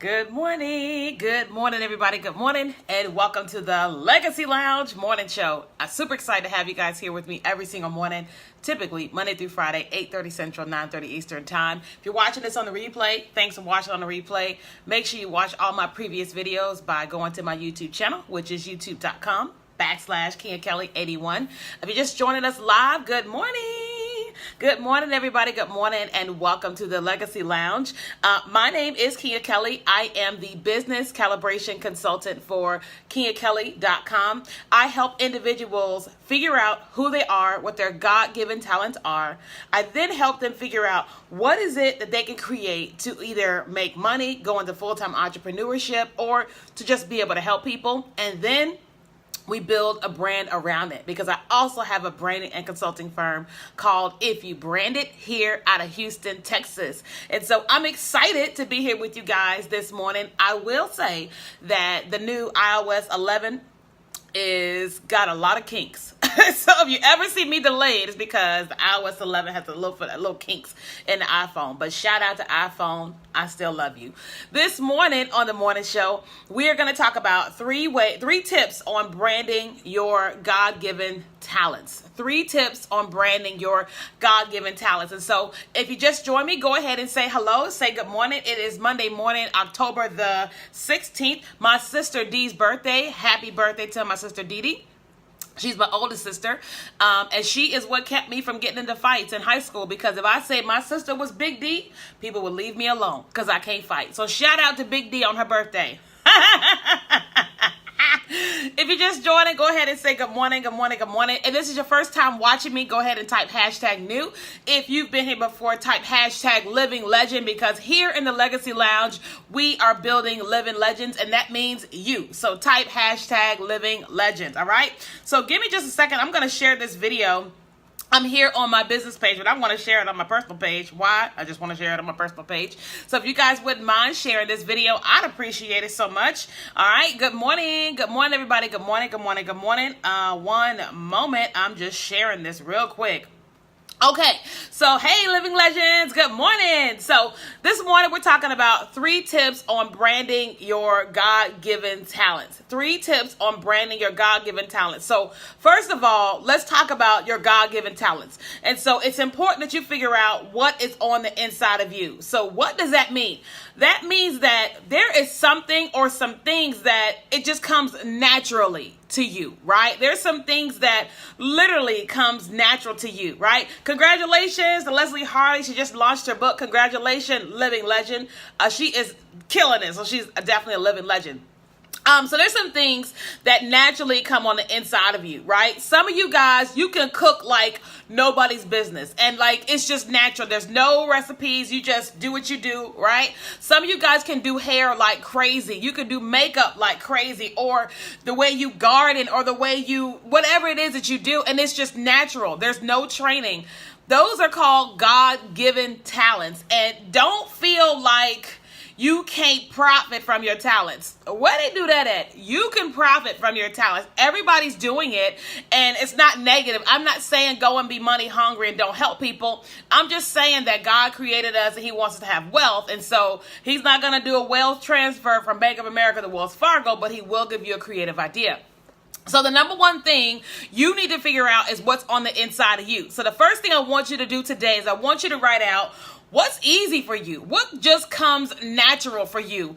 Good morning, everybody. Good morning, and welcome to the Legacy Lounge Morning Show. I'm super excited to have you guys here with me every single morning, typically Monday through Friday, 8:30 Central, 9:30 Eastern Time. If you're watching this on the replay, thanks for watching on the replay. Make sure you watch all my previous videos by going to my YouTube channel, which is youtube.com/KiaKelly81. If you're just joining us live, good morning. Good morning, everybody. Good morning, and welcome to the Legacy Lounge. My name is Kia Kelly. I am the business calibration consultant for KiaKelly.com. I help individuals figure out who they are, what their God-given talents are. I then help them figure out what is it that they can create to either make money, go into full-time entrepreneurship, or to just be able to help people. And then we build a brand around it, because I also have a branding and consulting firm called If You Brand It, here out of Houston, Texas. And so I'm excited to be here with you guys this morning. I will say that the new iOS 11 is got a lot of kinks. So if you ever see me delayed, it's because the iOS 11 has a little kinks in the iPhone. But shout out to iPhone, I still love you. This morning on the morning show, we are going to talk about three tips on branding your God-given talents. 3 tips on branding your God-given talents. And so if you just joined me, go ahead and say hello, say good morning. It is Monday morning, October the 16th, my sister Dee's birthday. Happy birthday to my sister Dee Dee. She's my oldest sister, and she is what kept me from getting into fights in high school, because if I say my sister was Big D, people would leave me alone because I can't fight. So shout out to Big D on her birthday. If you just joined it, go ahead and say good morning, good morning, good morning. If this is your first time watching me, go ahead and type #new. If you've been here before, type #living legend, because here in the Legacy Lounge, we are building living legends, and that means you. So type #living legends, all right? So give me just a second. I'm going to share this video. I'm here on my business page, but I want to share it on my personal page. Why? I just want to share it on my personal page. So if you guys wouldn't mind sharing this video, I'd appreciate it so much. All right. Good morning. Good morning, everybody. Good morning. Good morning. Good morning. One moment. I'm just sharing this real quick. Okay, so hey, living legends, good morning. So this morning we're talking about 3 tips on branding your God-given talents. 3 tips on branding your God-given talents. So first of all, let's talk about your God-given talents. And so it's important that you figure out what is on the inside of you. So what does that mean? That means that there is something or some things that it just comes naturally to you, right? There's some things that literally comes natural to you, right? Congratulations to Leslie Harley. She just launched her book. Congratulations, living legend. She is killing it. So she's definitely a living legend. So there's some things that naturally come on the inside of you, right? Some of you guys, you can cook like nobody's business, and like it's just natural. There's no recipes. You just do what you do, right? Some of you guys can do hair like crazy. You can do makeup like crazy, or the way you garden, or the way you, whatever it is that you do, and it's just natural. There's no training. Those are called God-given talents, and don't feel like you can't profit from your talents. Where they do that at? You can profit from your talents. Everybody's doing it, and it's not negative. I'm not saying go and be money hungry and don't help people. I'm just saying that God created us and he wants us to have wealth, and so he's not going to do a wealth transfer from Bank of America to Wells Fargo, but he will give you a creative idea. So the number one thing you need to figure out is what's on the inside of you. So the first thing I want you to do today is I want you to write out what's easy for you. What just comes natural for you?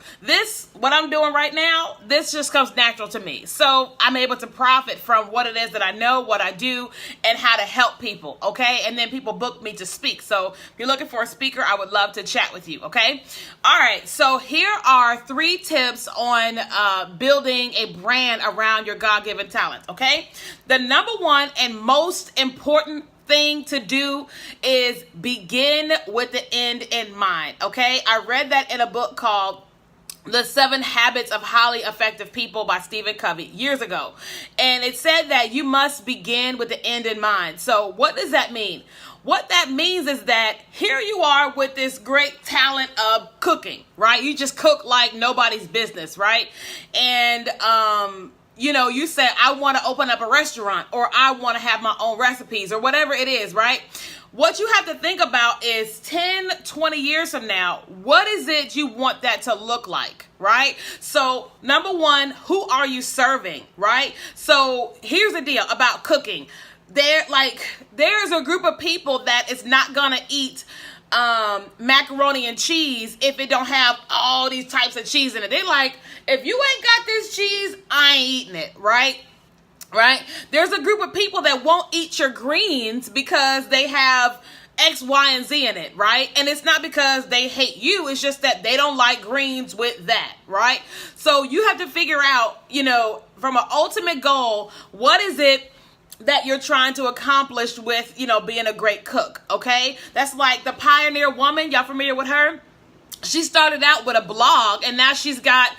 What I'm doing right now, this just comes natural to me. So I'm able to profit from what it is that I know, what I do, and how to help people, okay? And then people book me to speak. So if you're looking for a speaker, I would love to chat with you, okay? All right, so here are 3 tips on building a brand around your God-given talent, okay? The number one and most important thing to do is begin with the end in mind, okay? I read that in a book called The 7 Habits of Highly Effective People by Stephen Covey years ago. And it said that you must begin with the end in mind. So what does that mean? What that means is that here you are with this great talent of cooking, right? You just cook like nobody's business, right? And you say, I want to open up a restaurant, or I want to have my own recipes, or whatever it is, right? what you have to think about is 10, 20 years from now, what is it you want that to look like, right? So number one, who are you serving, right? So here's the deal about cooking. There's a group of people that is not gonna eat macaroni and cheese if it don't have all these types of cheese in it. They're like, if you ain't got this cheese, I ain't eating it, right? Right? There's a group of people that won't eat your greens because they have X, Y, and Z in it, right? And it's not because they hate you. It's just that they don't like greens with that, right? So you have to figure out, from an ultimate goal, what is it that you're trying to accomplish with, being a great cook, okay? That's like the Pioneer Woman. Y'all familiar with her? She started out with a blog, and now she's got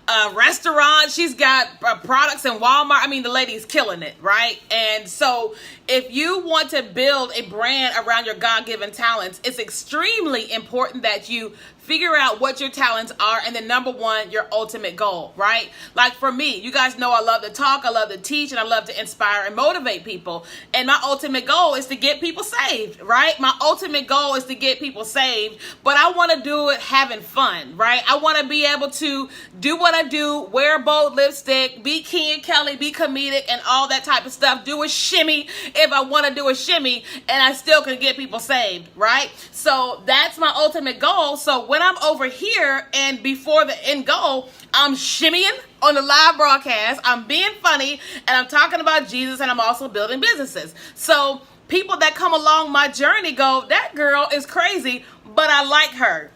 a restaurant. She's got products in Walmart. I mean, the lady's killing it, right? And so if you want to build a brand around your God-given talents, it's extremely important that you figure out what your talents are, and then number one, your ultimate goal, right? Like for me, you guys know I love to talk, I love to teach, and I love to inspire and motivate people. And my ultimate goal is to get people saved, right? My ultimate goal is to get people saved, but I want to do it having fun, right? I want to be able to do what I do, wear bold lipstick, be Kenya Kelly, be comedic, and all that type of stuff. Do a shimmy if I want to do a shimmy, and I still can get people saved, right? So that's my ultimate goal. So when I'm over here and before the end goal, I'm shimmying on the live broadcast, I'm being funny, and I'm talking about Jesus, and I'm also building businesses. So people that come along my journey go, that girl is crazy, but I like her.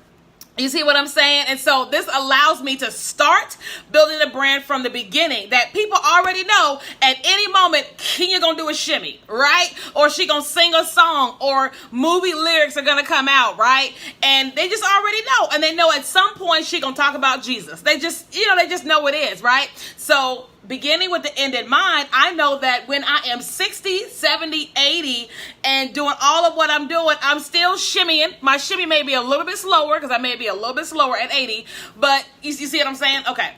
You see what I'm saying? And so this allows me to start building a brand from the beginning that people already know at any moment, Kenya gonna do a shimmy, right? Or she gonna sing a song, or movie lyrics are gonna come out, right? And they just already know. And they know at some point she gonna talk about Jesus. They just know it is, right? So beginning with the end in mind, I know that when I am 60, 70, 80, and doing all of what I'm doing, I'm still shimmying. My shimmy may be a little bit slower because I may be a little bit slower at 80, but you see what I'm saying? Okay.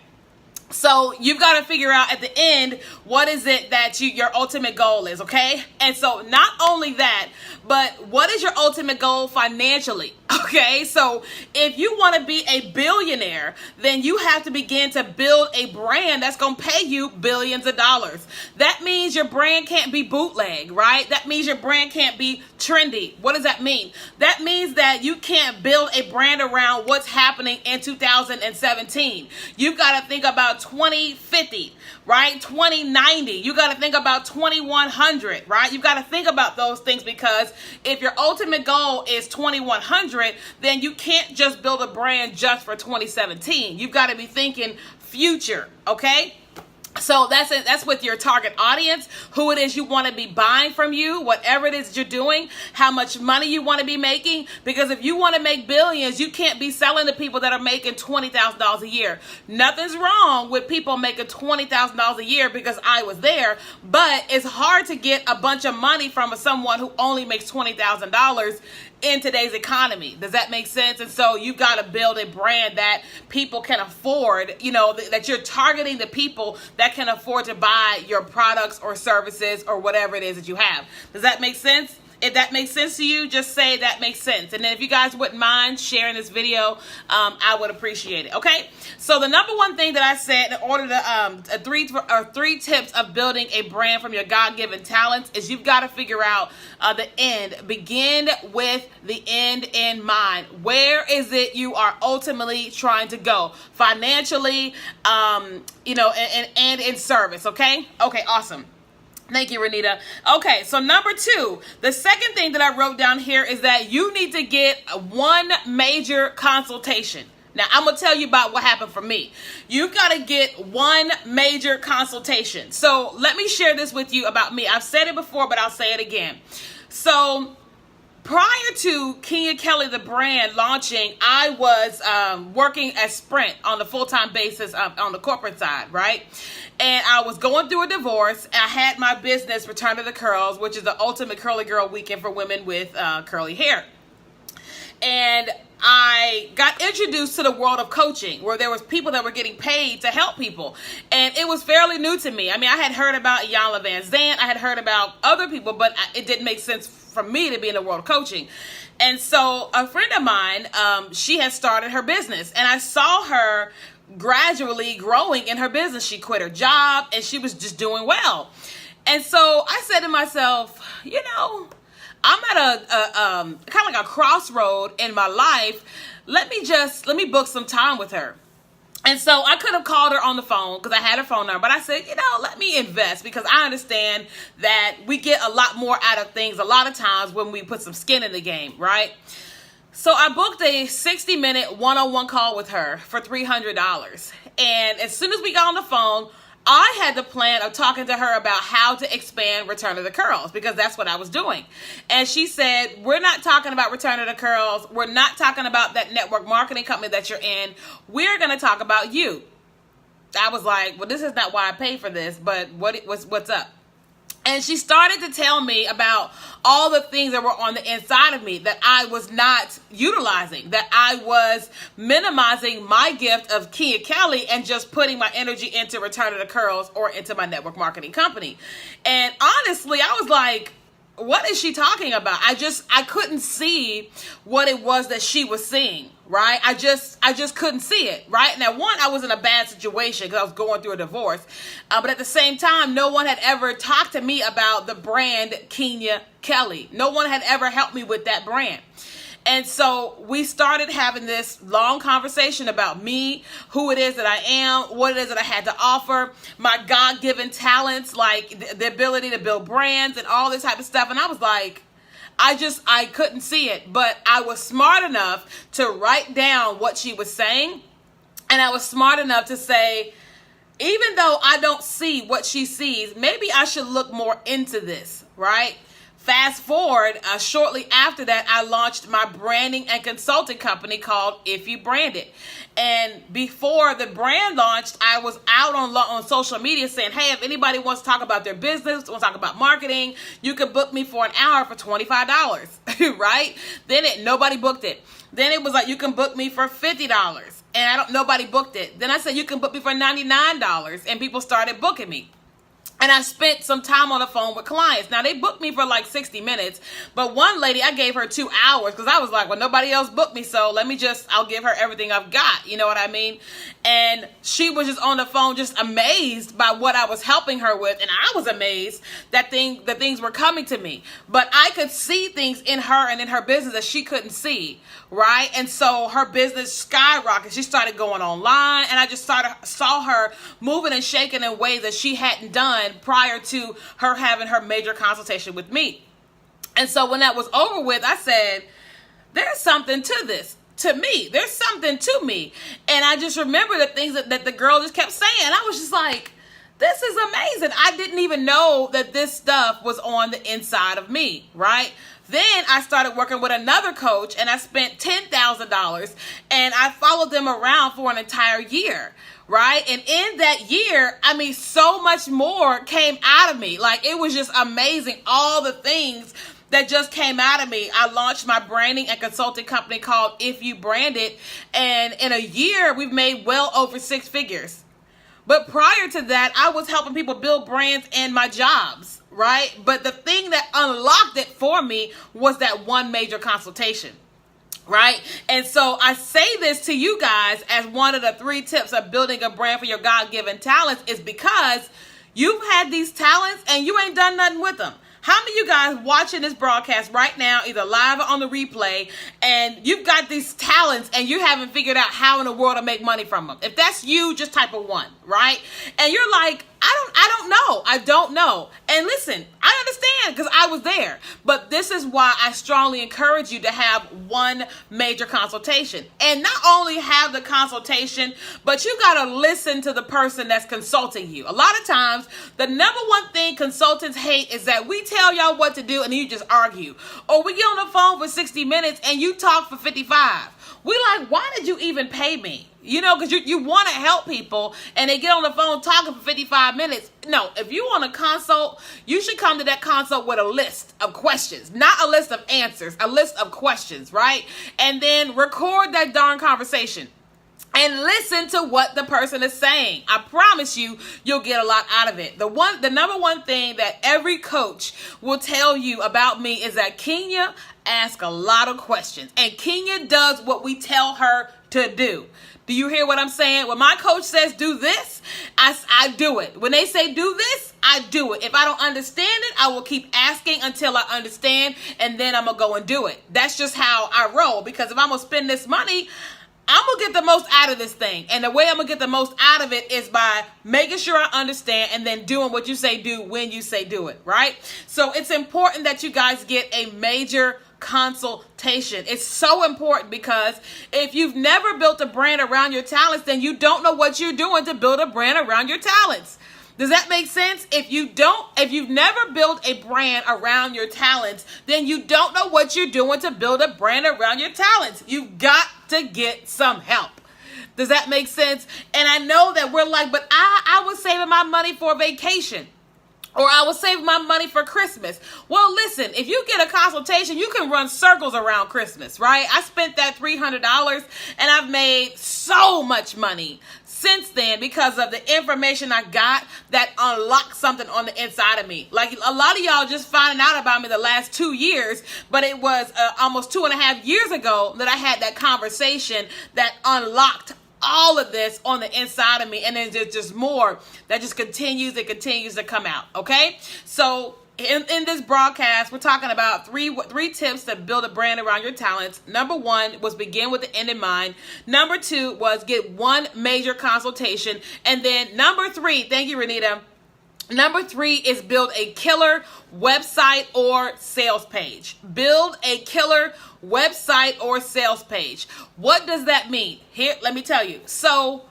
So you've got to figure out at the end, what is it that your ultimate goal is, okay? And so not only that, but what is your ultimate goal financially, okay? So if you want to be a billionaire, then you have to begin to build a brand that's going to pay you billions of dollars. That means your brand can't be bootleg, right? That means your brand can't be trendy. What does that mean? That means that you can't build a brand around what's happening in 2017. You've got to think about 2050, right? 2090. You got to think about 2100, right? You've got to think about those things, because if your ultimate goal is 2100, then you can't just build a brand just for 2017. You've got to be thinking future, okay? So that's it. That's with your target audience, who it is you want to be buying from you, whatever it is that you're doing, how much money you want to be making. Because if you want to make billions, you can't be selling to people that are making $20,000 a year. Nothing's wrong with people making $20,000 a year, because I was there, but it's hard to get a bunch of money from someone who only makes $20,000 in today's economy. Does that make sense? And so you've got to build a brand that people can afford, that you're targeting the people that can afford to buy your products or services or whatever it is that you have. Does that make sense? If that makes sense to you, just say that makes sense. And then if you guys wouldn't mind sharing this video, I would appreciate it. Okay. So the number one thing that I said in order to three tips of building a brand from your God-given talents is you've got to figure out the end. Begin with the end in mind. Where is it you are ultimately trying to go financially, and in service. Okay. Okay. Awesome. Thank you, Renita. Okay, so number two, the second thing that I wrote down here is that you need to get one major consultation. Now, I'm going to tell you about what happened for me. You've got to get one major consultation. So let me share this with you about me. I've said it before, but I'll say it again. So prior to Kenya Kelly, the brand, launching, I was working at Sprint on a full-time basis on the corporate side, right? And I was going through a divorce. I had my business, Return to the Curls, which is the ultimate curly girl weekend for women with curly hair. And I got introduced to the world of coaching, where there was people that were getting paid to help people. And it was fairly new to me. I mean, I had heard about Iyanla Van Zandt. I had heard about other people, but it didn't make sense for me to be in the world of coaching. And so a friend of mine, she had started her business, and I saw her gradually growing in her business. She quit her job and she was just doing well. And so I said to myself, you know, I'm at a kind of like a crossroad in my life. Let me book some time with her. And so I could have called her on the phone because I had her phone number, but I said, you know, let me invest, because I understand that we get a lot more out of things a lot of times when we put some skin in the game, right? So I booked a 60-minute one-on-one call with her for $300. And as soon as we got on the phone, I had the plan of talking to her about how to expand Return of the Curls, because that's what I was doing. And she said, we're not talking about Return of the Curls. We're not talking about that network marketing company that you're in. We're going to talk about you. I was like, well, this is not why I paid for this, but what's up? And she started to tell me about all the things that were on the inside of me that I was not utilizing, that I was minimizing my gift of Kenya Kelly and just putting my energy into Return of the Curls or into my network marketing company. And honestly, I was like, what is she talking about? I couldn't see what it was that she was seeing, right? I just couldn't see it, right? Now, one, I was in a bad situation because I was going through a divorce. But at the same time, no one had ever talked to me about the brand Kenya Kelly. No one had ever helped me with that brand. And so we started having this long conversation about me, who it is that I am, what it is that I had to offer, my God-given talents, like the ability to build brands and all this type of stuff. And I was like, I couldn't see it, but I was smart enough to write down what she was saying. And I was smart enough to say, even though I don't see what she sees, maybe I should look more into this, right? Fast forward, shortly after that, I launched my branding and consulting company called If You Brand It. And before the brand launched, I was out on social media saying, hey, if anybody wants to talk about their business, wants to talk about marketing, you can book me for an hour for $25, right? Then nobody booked it. Then it was like, you can book me for $50. And nobody booked it. Then I said, you can book me for $99. And people started booking me. And I spent some time on the phone with clients. Now, they booked me for like 60 minutes. But one lady, I gave her 2 hours because I was like, well, nobody else booked me. So I'll give her everything I've got. You know what I mean? And she was just on the phone, just amazed by what I was helping her with. And I was amazed that the things were coming to me. But I could see things in her and in her business that she couldn't see, right? And so her business skyrocketed. She started going online. And I just saw her moving and shaking in ways that she hadn't done prior to her having her major consultation with me. And so when that was over with, I said, there's something to this. To me, there's something to me. And I just remember the things that the girl just kept saying. I was just like, this is amazing. I didn't even know that this stuff was on the inside of me, right? Then I started working with another coach and I spent $10,000 and I followed them around for an entire year. Right? And in that year, I mean, so much more came out of me. Like, it was just amazing. All the things that just came out of me. I launched my branding and consulting company called If You Brand It. And in a year, we've made well over 6 figures. But prior to that, I was helping people build brands in my jobs, right? But the thing that unlocked it for me was that one major consultation. Right? And so I say this to you guys as one of the 3 tips of building a brand for your God-given talents is because you've had these talents and you ain't done nothing with them. How many of you guys watching this broadcast right now, either live or on the replay, and you've got these talents and you haven't figured out how in the world to make money from them? If that's you, just type a 1, right? And you're like, I don't know. And listen, I understand because I was there. But this is why I strongly encourage you to have one major consultation. And not only have the consultation, but you got to listen to the person that's consulting you. A lot of times, the number one thing consultants hate is that we tell y'all what to do and you just argue. Or we get on the phone for 60 minutes and you talk for 55. We like, why did you even pay me? You know, because you want to help people and they get on the phone talking for 55 minutes. No, if you want to consult, you should come to that consult with a list of questions, not a list of answers, a list of questions, right? And then record that darn conversation. and listen to what the person is saying. I promise you, you'll get a lot out of it. The number one thing that every coach will tell you about me is that Kenya asks a lot of questions, and Kenya does what we tell her to do. Do you hear what I'm saying? When my coach says do this, I do it. When they say do this, I do it. If I don't understand it, I will keep asking until I understand, and then I'm going to go and do it. That's just how I roll, because if I'm going to spend this money, I'm going to get the most out of this thing. And the way I'm going to get the most out of it is by making sure I understand and then doing what you say do when you say do it, right? So it's important that you guys get a major consultation. It's so important, because if you've never built a brand around your talents, then you don't know what you're doing to build a brand around your talents. Does that make sense? If you've never built a brand around your talents, then you don't know what you're doing to build a brand around your talents. You've got to get some help. Does that make sense? And I know that we're like, but I was saving my money for vacation, or I was saving my money for Christmas. Well, listen, if you get a consultation, you can run circles around Christmas, right? I spent that $300 and I've made so much money since then because of the information I got that unlocked something on the inside of me. Like, a lot of y'all just finding out about me the last 2 years, but it was almost 2.5 years ago that I had that conversation that unlocked all of this on the inside of me, and then there's just more that just continues and continues to come out. Okay, so in this broadcast, we're talking about three tips to build a brand around your talents. Number 1 was begin with the end in mind. Number 2 was get one major consultation, and then number 3, thank you, Renita. Number 3 is build a killer website or sales page. Build a killer website or sales page. What does that mean? Here, let me tell you. So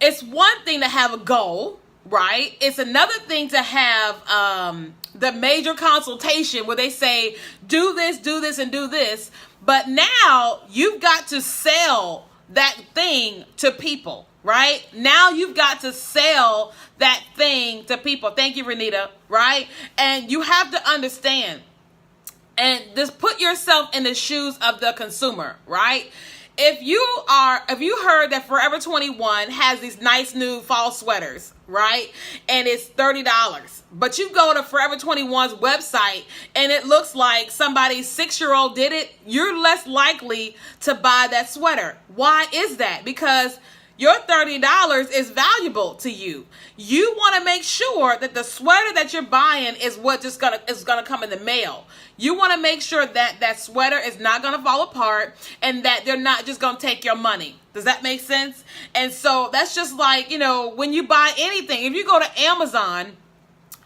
it's one thing to have a goal, right? It's another thing to have the major consultation where they say, do this, and do this. But now you've got to sell that thing to people, right? Now you've got to sell that thing to people. Thank you, Renita, right? And you have to understand and just put yourself in the shoes of the consumer, right? If you heard that Forever 21 has these nice new fall sweaters, right? And it's $30, but you go to Forever 21's website and it looks like somebody's 6-year-old did it, you're less likely to buy that sweater. Why is that? Because your $30 is valuable to you. You want to make sure that the sweater that you're buying is what is gonna come in the mail. You want to make sure that that sweater is not going to fall apart and that they're not just going to take your money. Does that make sense? And so that's just like, when you buy anything, if you go to Amazon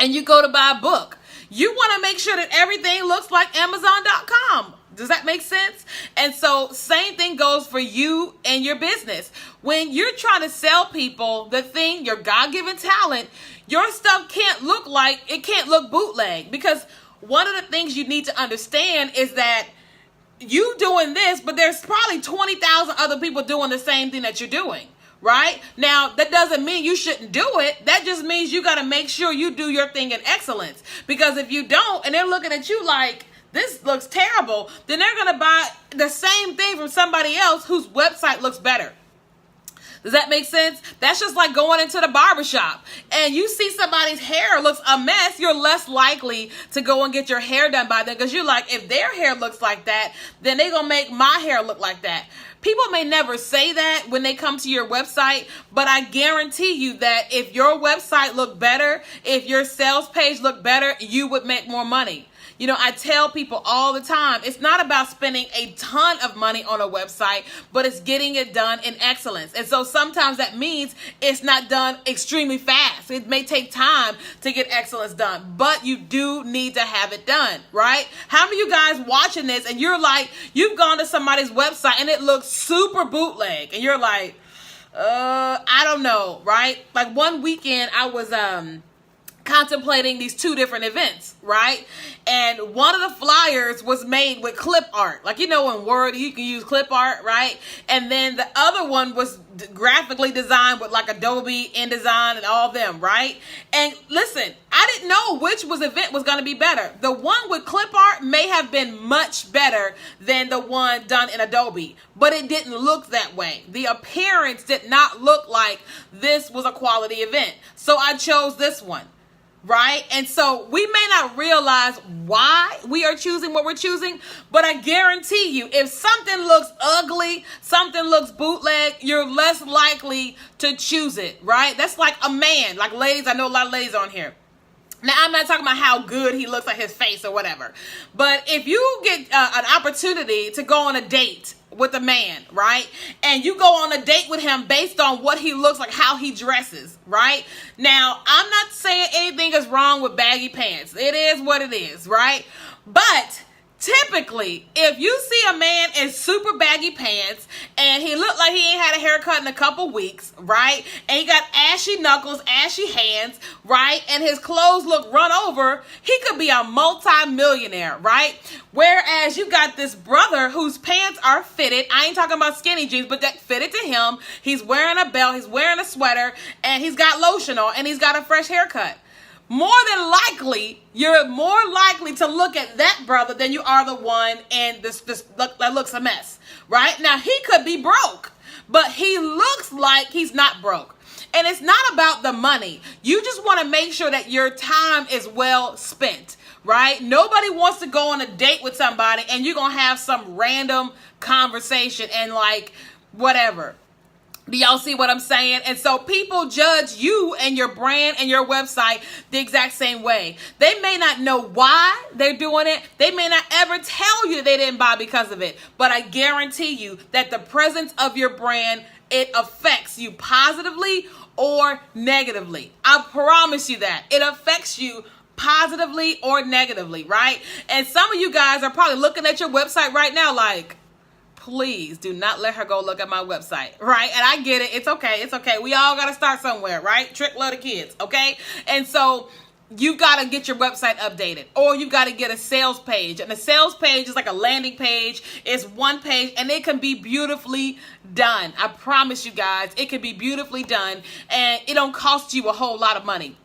and you go to buy a book, you want to make sure that everything looks like Amazon.com. Does that make sense? And so same thing goes for you and your business. When you're trying to sell people the thing, your God-given talent, your stuff can't look bootleg, because one of the things you need to understand is that you doing this, but there's probably 20,000 other people doing the same thing that you're doing, right? Now, that doesn't mean you shouldn't do it. That just means you got to make sure you do your thing in excellence. Because if you don't, and they're looking at you like, this looks terrible, then they're going to buy the same thing from somebody else whose website looks better. Does that make sense? That's just like going into the barbershop and you see somebody's hair looks a mess. You're less likely to go and get your hair done by them, because you're like, if their hair looks like that, then they're going to make my hair look like that. People may never say that when they come to your website, but I guarantee you that if your website looked better, if your sales page looked better, you would make more money. I tell people all the time, it's not about spending a ton of money on a website, but it's getting it done in excellence. And so sometimes that means it's not done extremely fast. It may take time to get excellence done, but you do need to have it done, right? How many of you guys watching this and you're like, you've gone to somebody's website and it looks super bootleg and you're like, I don't know, right? Like one weekend I was contemplating these two different events, right? And one of the flyers was made with clip art. Like, you know, in Word, you can use clip art, right? And then the other one was graphically designed with like Adobe, InDesign, and all of them, right? And listen, I didn't know which event was going to be better. The one with clip art may have been much better than the one done in Adobe, but it didn't look that way. The appearance did not look like this was a quality event. So I chose this one. Right? And so we may not realize why we are choosing what we're choosing, but I guarantee you, if something looks ugly, something looks bootleg, you're less likely to choose it, right? That's like a man. Like ladies, I know a lot of ladies on here. Now, I'm not talking about how good he looks, like his face or whatever. But if you get an opportunity to go on a date with a man, right? And you go on a date with him based on what he looks like, how he dresses, right? Now, I'm not saying anything is wrong with baggy pants. It is what it is, right? But typically, if you see a man in super baggy pants and he looked like he ain't had a haircut in a couple weeks, right? And he got ashy knuckles, ashy hands, right? And his clothes look run over, he could be a multi-millionaire, right? Whereas you got this brother whose pants are fitted. I ain't talking about skinny jeans, but that fitted to him. He's wearing a belt, he's wearing a sweater, and he's got lotion on, and he's got a fresh haircut. More than likely, you're more likely to look at that brother than you are the one in this that looks a mess, right? Now, he could be broke, but he looks like he's not broke. And it's not about the money. You just want to make sure that your time is well spent, right? Nobody wants to go on a date with somebody and you're going to have some random conversation and like whatever. Do y'all see what I'm saying? And so people judge you and your brand and your website the exact same way. They may not know why they're doing it. They may not ever tell you they didn't buy because of it. But I guarantee you that the presence of your brand, it affects you positively or negatively. I promise you that. It affects you positively or negatively, right? And some of you guys are probably looking at your website right now like, please do not let her go look at my website, right? And I get it. It's okay. It's okay. We all got to start somewhere, right? Trick love the kids, okay? And so you got to get your website updated, or you got to get a sales page. And the sales page is like a landing page. It's one page, and it can be beautifully done. I promise you guys, it can be beautifully done, and it don't cost you a whole lot of money.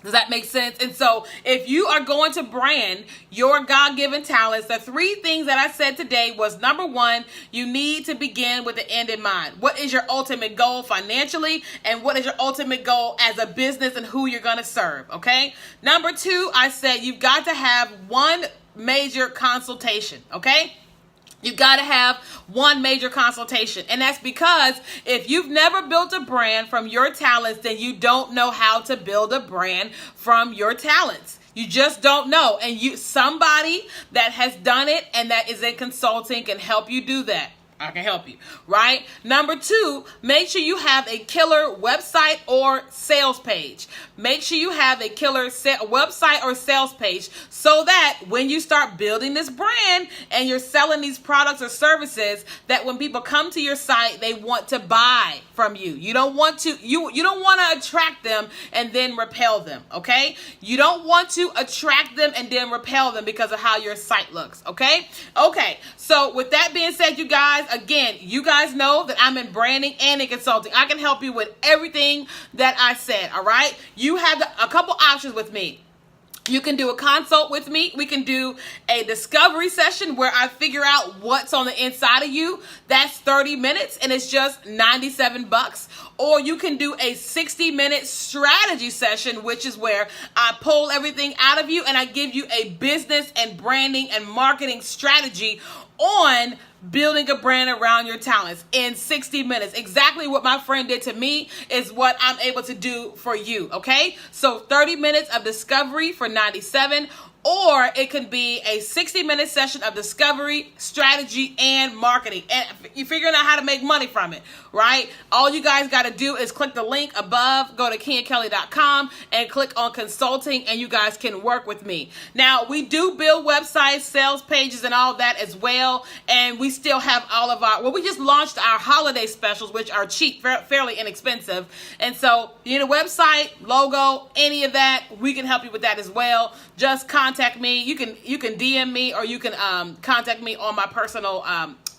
Does that make sense? And so if you are going to brand your God-given talents, the three things that I said today was, number one, you need to begin with the end in mind. What is your ultimate goal financially? And what is your ultimate goal as a business and who you're going to serve? Okay. Number two, I said you've got to have one major consultation. Okay. You got to have one major consultation. And that's because if you've never built a brand from your talents, then you don't know how to build a brand from your talents. You just don't know. And somebody that has done it and that is in consulting can help you do that. I can help you, right? Number two, make sure you have a killer website or sales page. Make sure you have a killer website or sales page so that when you start building this brand and you're selling these products or services, that when people come to your site, they want to buy from you. You don't want to, you don't want to attract them and then repel them, okay? You don't want to attract them and then repel them because of how your site looks, okay? Okay, so with that being said, you guys, again, you guys know that I'm in branding and in consulting. I can help you with everything that I said, all right? You have a couple options with me. You can do a consult with me. We can do a discovery session where I figure out what's on the inside of you. That's 30 minutes and it's just $97. Or you can do a 60-minute strategy session, which is where I pull everything out of you and I give you a business and branding and marketing strategy on building a brand around your talents in 60 minutes. Exactly what my friend did to me is what I'm able to do for you, okay? So 30 minutes of discovery for $97, or it can be a 60-minute session of discovery, strategy, and marketing. And you're figuring out how to make money from it, right? All you guys got to do is click the link above, go to KeaKelly.com, and click on consulting, and you guys can work with me. Now, we do build websites, sales pages, and all that as well, and we still have all of our, well, we just launched our holiday specials, which are cheap, fairly inexpensive. And so you need a website, logo, any of that, we can help you with that as well. Just contact me. You can DM me, or you can contact me on my personal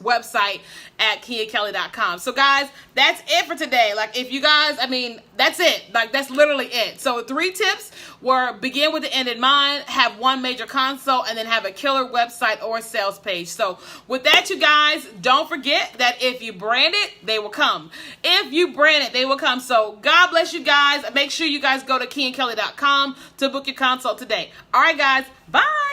website at KeaKelly.com. So guys, that's it for today. Like, if you guys, I mean, that's it. Like, that's literally it. So 3 tips were: begin with the end in mind, have one major consult, and then have a killer website or sales page. So with that, you guys, don't forget that if you brand it, they will come. If you brand it, they will come. So God bless you guys. Make sure you guys go to KeaKelly.com to book your consult today. All right, guys. Bye.